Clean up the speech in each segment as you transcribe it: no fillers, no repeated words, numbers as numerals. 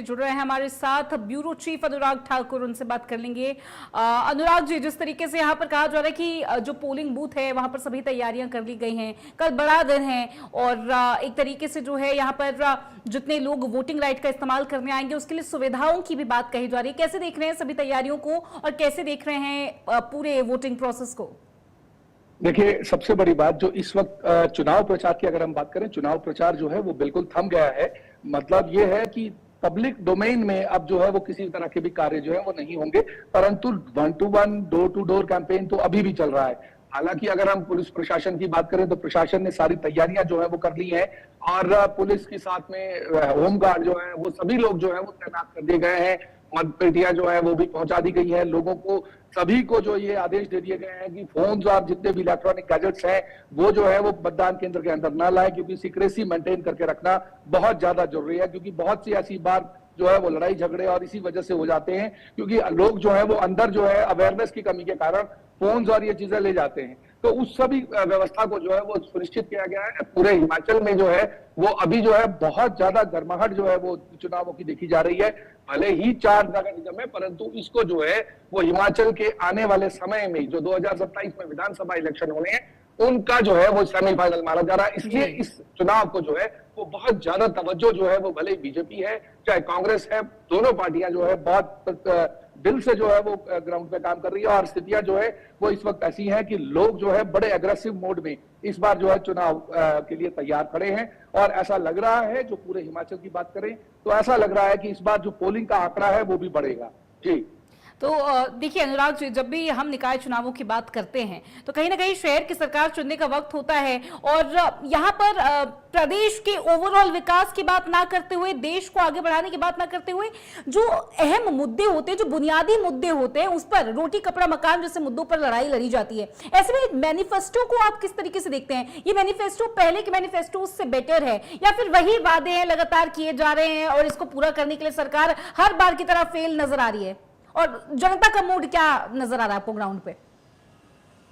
जुड़ रहे हैं हमारे साथ ब्यूरो चीफ अनुराग ठाकुर, उनसे बात कर लेंगे। अनुराग जी, जिस तरीके से यहाँ पर कहा जा रहा है कि जो पोलिंग बूथ है वहां पर सभी तैयारियां कर ली गई हैं, कल बड़ा दिन है और एक तरीके से जो है यहाँ पर जितने लोग वोटिंग राइट का इस्तेमाल करने आएंगे उसके लिए सुविधाओं की भी बात कही जा रही है। कैसे देख रहे हैं सभी तैयारियों को और कैसे देख रहे हैं पूरे वोटिंग प्रोसेस को? देखिए, सबसे बड़ी बात जो इस वक्त चुनाव प्रचार की अगर हम बात करें, चुनाव प्रचार जो है वो बिल्कुल थम गया है। मतलब ये है कि पब्लिक डोमेन में अब जो है वो किसी तरह के भी कार्य जो है वो नहीं होंगे, परंतु 1-to-1 डोर-टू-डोर कैंपेन तो अभी भी चल रहा है। हालांकि अगर हम पुलिस प्रशासन की बात करें तो प्रशासन ने सारी तैयारियां जो है वो कर ली है और पुलिस के साथ में होमगार्ड जो है वो सभी लोग जो है वो तैनात कर दिए गए हैं। मतपेटियां जो है वो भी पहुंचा दी गई है लोगों को। सभी को जो ये आदेश दे दिए गए हैं कि फोन्स और जितने भी इलेक्ट्रॉनिक गैजेट्स हैं वो जो है वो मतदान केंद्र के अंदर ना लाएं, क्योंकि सीक्रेसी मेंटेन करके रखना बहुत ज्यादा जरूरी है। क्योंकि बहुत सी ऐसी बार जो है वो लड़ाई झगड़े और इसी वजह से हो जाते हैं, क्योंकि लोग जो है वो अंदर जो है अवेयरनेस की कमी के कारण फोन्स और ये चीजें ले जाते हैं। तो उस सभी व्यवस्था को जो है वो सुनिश्चित किया गया है। पूरे हिमाचल में जो है वो अभी जो है बहुत ज्यादा गर्माहट जो है वो चुनावों की देखी जा रही है। भले ही 4 नगर निगम है, परंतु इसको जो है वो हिमाचल के आने वाले समय में जो 2027 में विधानसभा इलेक्शन होने हैं उनका जो है वो सेमीफाइनल माना जा रहा है। इसलिए इस चुनाव को जो है वो बहुत ज्यादा तवज्जो जो है वो भले बीजेपी है चाहे कांग्रेस है, दोनों पार्टियां जो है बहुत दिल से जो है वो ग्राउंड पे काम कर रही है। और स्थितियां जो है वो इस वक्त ऐसी हैं कि लोग जो है बड़े एग्रेसिव मोड में इस बार जो है चुनाव के लिए तैयार खड़े हैं। और ऐसा लग रहा है, जो पूरे हिमाचल की बात करें तो ऐसा लग रहा है कि इस बार जो पोलिंग का आंकड़ा है वो भी बढ़ेगा। जी तो देखिए अनुराग जी, जब भी हम निकाय चुनावों की बात करते हैं तो कहीं ना कहीं शहर की सरकार चुनने का वक्त होता है और यहाँ पर प्रदेश के ओवरऑल विकास की बात ना करते हुए, देश को आगे बढ़ाने की बात ना करते हुए, जो अहम मुद्दे होते हैं, जो बुनियादी मुद्दे होते हैं, उस पर रोटी कपड़ा मकान जैसे मुद्दों पर लड़ाई लड़ी जाती है। ऐसे में मैनिफेस्टो को आप किस तरीके से देखते हैं? ये मैनिफेस्टो पहले के मैनिफेस्टो से बेटर है या फिर वही वादे हैं लगातार किए जा रहे हैं और इसको पूरा करने के लिए सरकार हर बार की तरह फेल नजर आ रही है? और जनता का मूड क्या नजर आ रहा है आपको ग्राउंड पे?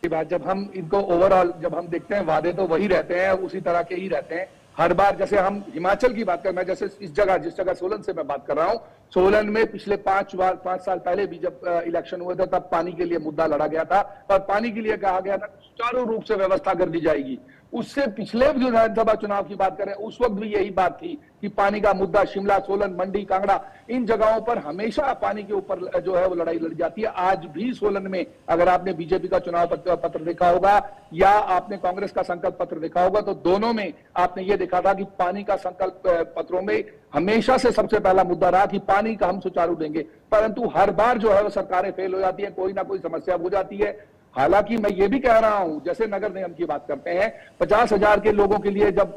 बात जब हम इनको ओवरऑल जब हम देखते हैं, वादे तो वही रहते हैं, उसी तरह के ही रहते हैं हर बार। जैसे हम हिमाचल की बात करें, मैं जैसे इस जगह जिस जगह सोलन से मैं बात कर रहा हूं, सोलन में पिछले 5 साल पहले भी जब इलेक्शन हुए थे तब पानी के लिए मुद्दा लड़ा गया था और पानी के लिए कहा गया था सुचारू रूप से व्यवस्था कर दी जाएगी। उससे पिछले जो विधानसभा चुनाव की बात करें उस वक्त भी यही बात थी कि पानी का मुद्दा शिमला, सोलन, मंडी, कांगड़ा, इन जगहों पर हमेशा पानी के ऊपर जो है वो लड़ाई लड़ी जाती है। आज भी सोलन में अगर आपने बीजेपी का चुनाव पत्र देखा होगा या आपने कांग्रेस का संकल्प पत्र देखा होगा तो दोनों में आपने ये देखा था कि पानी का संकल्प पत्रों में हमेशा से सबसे पहला मुद्दा रहा कि पानी का हम सुचारू देंगे। परंतु हर बार जो है वो सरकारें फेल हो जाती है, कोई ना कोई समस्या हो जाती है। हालांकि मैं ये भी कह रहा हूं, जैसे नगर निगम की बात करते हैं, 50,000 के लोगों के लिए जब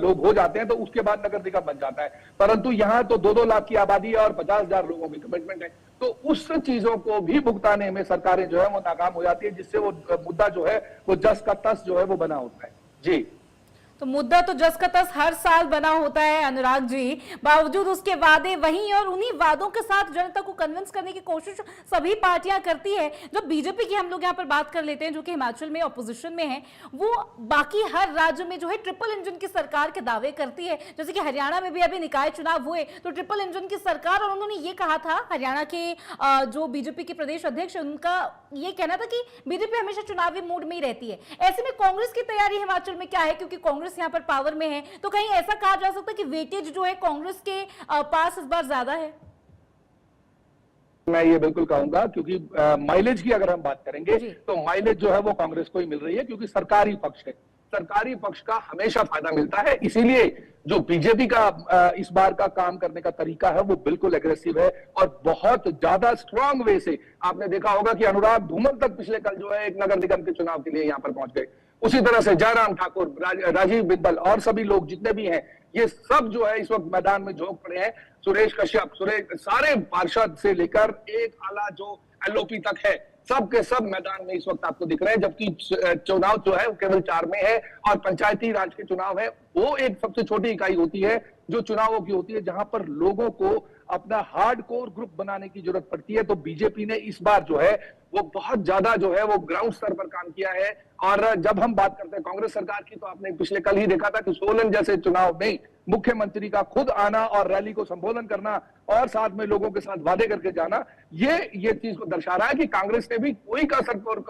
लोग हो जाते हैं तो उसके बाद नगर निगम बन जाता है, परंतु यहां तो 2-2 लाख की आबादी है और 50,000 लोगों की कमिटमेंट है। तो उस चीजों को भी भुगताने में सरकारें जो है वो नाकाम हो जाती है, जिससे वो मुद्दा जो है वो जस का तस जो है वो बना होता है। जी तो मुद्दा तो जस का तस हर साल बना होता है अनुराग जी, बावजूद उसके वादे वहीं और उन्हीं वादों के साथ जनता को कन्विंस करने की कोशिश सभी पार्टियां करती है। जो बीजेपी की हम लोग यहाँ पर बात कर लेते हैं, जो कि हिमाचल में ऑपोजिशन में है, वो बाकी हर राज्य में जो है ट्रिपल इंजन की सरकार के दावे करती है। जैसे कि हरियाणा में भी अभी निकाय चुनाव हुए तो ट्रिपल इंजन की सरकार, और उन्होंने ये कहा था, हरियाणा के जो बीजेपी के प्रदेश अध्यक्ष, उनका ये कहना था कि बीजेपी हमेशा चुनावी मूड में ही रहती है। ऐसे में कांग्रेस की तैयारी हिमाचल में क्या है? क्योंकि कांग्रेस यहाँ पर पावर में है, तो कहीं ऐसा कहा जा सकता है कि वेटेज जो है कांग्रेस के पास इस बार ज्यादा है? मैं ये बिल्कुल कहूंगा, क्योंकि माइलेज की अगर हम बात करेंगे तो माइलेज जो है वो कांग्रेस को ही मिल रही है, क्योंकि सरकारी पक्ष है, सरकारी पक्ष का हमेशा फायदा मिलता है। इसीलिए जो बीजेपी का इस बार का काम करने का तरीका है वो बिल्कुल एग्रेसिव है और बहुत ज्यादा स्ट्रांग वे से। आपने देखा होगा कि अनुराग धूमल तक पिछले कल जो है एक नगर निगम के चुनाव के लिए यहाँ पर पहुंच गए। उसी तरह से जयराम ठाकुर, राजीव बिंदल और सभी लोग जितने भी हैं, ये सब जो है इस वक्त मैदान में झोंक पड़े हैं। सुरेश कश्यप, सारे पार्षद से लेकर एक आला जो एलओपी तक है, सब के सब मैदान में इस वक्त आपको दिख रहे हैं। जबकि चुनाव जो है वो केवल 4 में है और पंचायती राज के चुनाव है वो एक सबसे छोटी इकाई होती है जो चुनावों की होती है, जहां पर लोगों को अपना हार्डकोर ग्रुप बनाने की जरूरत पड़ती है। तो बीजेपी ने इस बार जो है वो बहुत ज्यादा जो है वो ग्राउंड स्तर पर काम किया है। और जब हम बात करते हैं कांग्रेस सरकार की, तो आपने पिछले कल ही देखा था कि सोलन जैसे चुनाव में मुख्यमंत्री का खुद आना और रैली को संबोधन करना और साथ में लोगों के साथ वादे करके जाना, ये चीज को दर्शा रहा है कि कांग्रेस ने भी कोई कसर कोर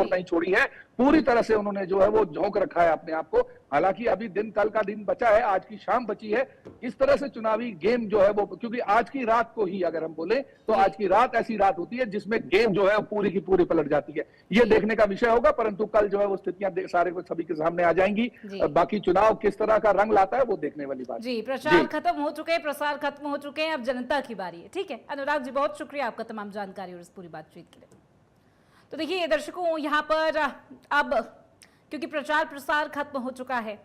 नहीं छोड़ी है। पूरी तरह से उन्होंने जो है वो झोंक रखा है अपने आप को। हालांकि अभी कल का दिन बचा है, आज की शाम बची है। इस तरह से चुनावी गेम जो है वो, क्योंकि आज की रात को ही अगर हम बोले तो आज की रात ऐसी रात होती है जिसमें गेम जो है पूरी की पूरी पलट जाती है। ये देखने का विषय होगा, परंतु कल जो है वो स्थितियां सारे को सभी के सामने आ जाएंगी। बाकी चुनाव किस तरह का रंग लाता है वो देखने वाली बात। जी, प्रचार खत्म हो चुके हैं, प्रसार खत्म हो चुके हैं, अब जनता की बारी है। ठीक है अनुराग जी, बहुत शुक्रिया आपका तमाम जानकारी और इस पूरी बातचीत के लिए। तो देखिए दर्शकों, यहाँ पर अब क्योंकि प्रचार प्रसार खत्म हो चुका है,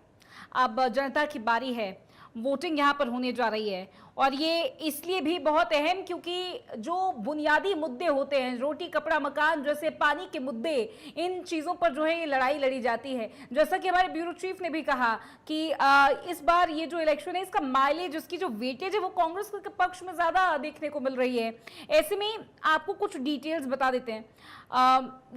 अब जनता की बारी है, वोटिंग यहाँ पर होने जा रही है। और ये इसलिए भी बहुत अहम क्योंकि जो बुनियादी मुद्दे होते हैं, रोटी कपड़ा मकान जैसे पानी के मुद्दे, इन चीज़ों पर जो है ये लड़ाई लड़ी जाती है। जैसा कि हमारे ब्यूरो चीफ ने भी कहा कि इस बार ये जो इलेक्शन है इसका माइलेज, इसकी जो वेटेज है वो कांग्रेस के पक्ष में ज़्यादा देखने को मिल रही है। ऐसे में आपको कुछ डिटेल्स बता देते हैं।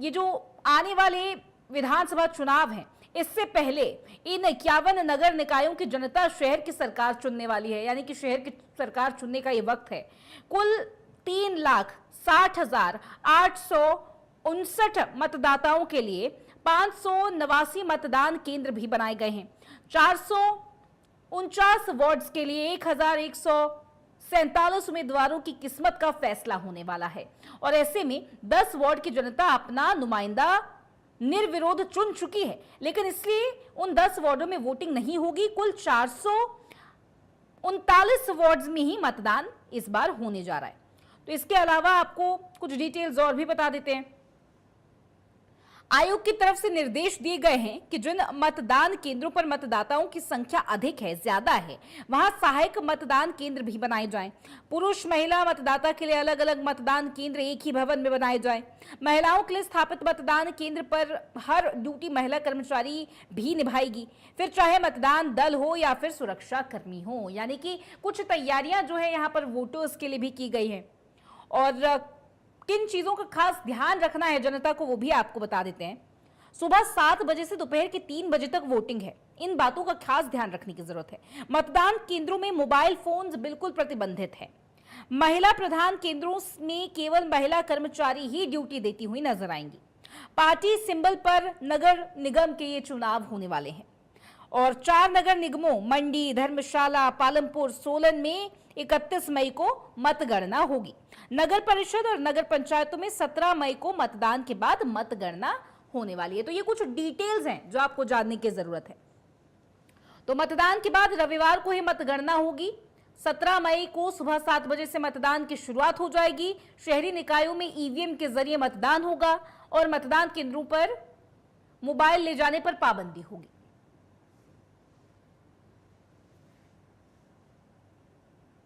ये जो आने वाले विधानसभा चुनाव हैं, इससे पहले इन 51 नगर निकायों की जनता शहर की सरकार चुनने वाली है, यानी कि शहर की सरकार चुनने का ये वक्त है। कुल 3,60,859 मतदाताओं के लिए 589 मतदान केंद्र भी बनाए गए हैं। 449 वार्ड्स के लिए 1,147 उम्मीदवारों की किस्मत का फैसला होने वाला है। और ऐसे में 10 वार्ड की जनता अपना नुमाइंदा निर्विरोध चुन चुकी है, लेकिन इसलिए उन 10 वार्डों में वोटिंग नहीं होगी। कुल 439 वार्ड्स में ही मतदान इस बार होने जा रहा है। तो इसके अलावा आपको कुछ डिटेल्स और भी बता देते हैं। आयोग की तरफ से निर्देश दिए गए हैं कि जिन मतदान केंद्रों पर मतदाताओं की संख्या अधिक है, ज्यादा है, वहां सहायक मतदान केंद्र भी बनाए जाएं। पुरुष महिला मतदाता के लिए अलग अलग मतदान केंद्र एक ही भवन में बनाए जाएं। महिलाओं के लिए स्थापित मतदान केंद्र पर हर ड्यूटी महिला कर्मचारी भी निभाएगी, फिर चाहे मतदान दल हो या फिर सुरक्षा कर्मी हो। यानी कि कुछ तैयारियां जो है यहाँ पर वोटर्स के लिए भी की गई है। और किन चीजों का खास ध्यान रखना है जनता को, वो भी आपको बता देते हैं। सुबह 7 बजे से दोपहर के 3 बजे तक वोटिंग है, इन बातों का खास ध्यान रखने की जरूरत है। मतदान केंद्रों में मोबाइल फोन्स बिल्कुल प्रतिबंधित है। महिला प्रधान केंद्रों में केवल महिला कर्मचारी ही ड्यूटी देती हुई नजर आएंगी। पार्टी सिंबल पर नगर निगम के ये चुनाव होने वाले हैं। और 4 नगर निगमों मंडी, धर्मशाला, पालमपुर, सोलन में 31 मई को मतगणना होगी। नगर परिषद और नगर पंचायतों में 17 मई को मतदान के बाद मतगणना होने वाली है। तो ये कुछ डिटेल्स हैं जो आपको जानने की जरूरत है। तो मतदान के बाद रविवार को ही मतगणना होगी। 17 मई को सुबह 7 बजे से मतदान की शुरुआत हो जाएगी। शहरी निकायों में ईवीएम के जरिए मतदान होगा और मतदान केंद्रों पर मोबाइल ले जाने पर पाबंदी होगी।